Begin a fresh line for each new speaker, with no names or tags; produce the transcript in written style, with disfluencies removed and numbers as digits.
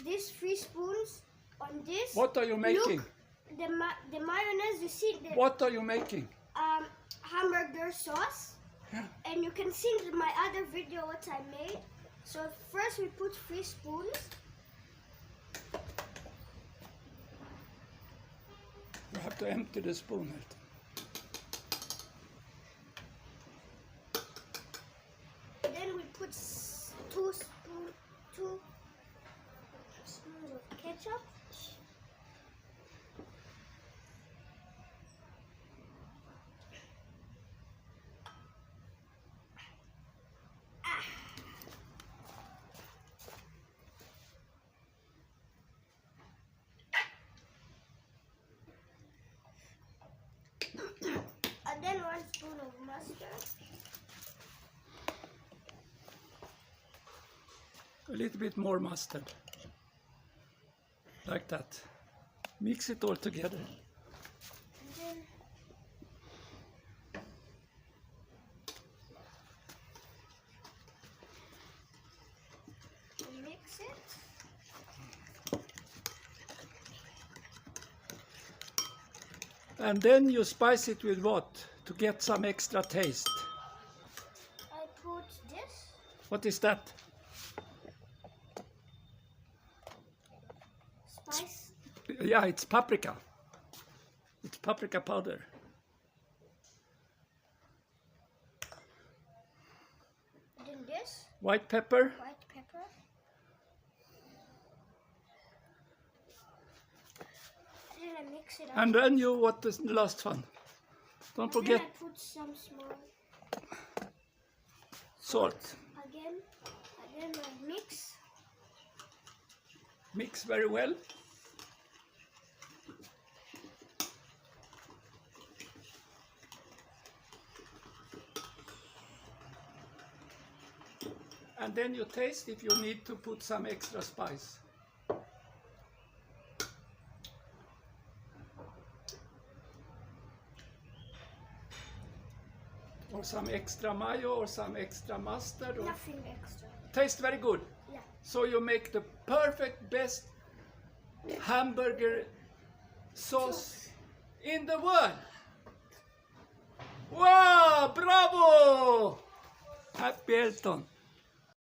these 3 spoons on this.
What are you making?
Look, the mayonnaise, you see the
What are you making?
hamburger sauce.
Yeah.
And you can see in my other video what I made. So first we put 3 spoons.
You have to empty the spoon, Elton.
Then we put 2 spoons of ketchup. And then 1 spoon of mustard.
A little bit more mustard. Like that. Mix it all together.
And then we mix it.
And then you spice it with what? To get some extra taste.
I put this.
What is that?
Spice.
Yeah, it's paprika. It's paprika powder.
Then this.
White pepper.
White pepper. And then I mix it up.
And then you, what is the last one? Don't forget
Then I put some small
salt.
again. And then I mix.
Mix very well. And then you taste if you need to put some extra spice. Or some extra mayo or some extra mustard. Or
Nothing extra.
tastes very good.
Yeah.
So you make the perfect best hamburger sauce in the world. Wow, bravo! Happy Elton.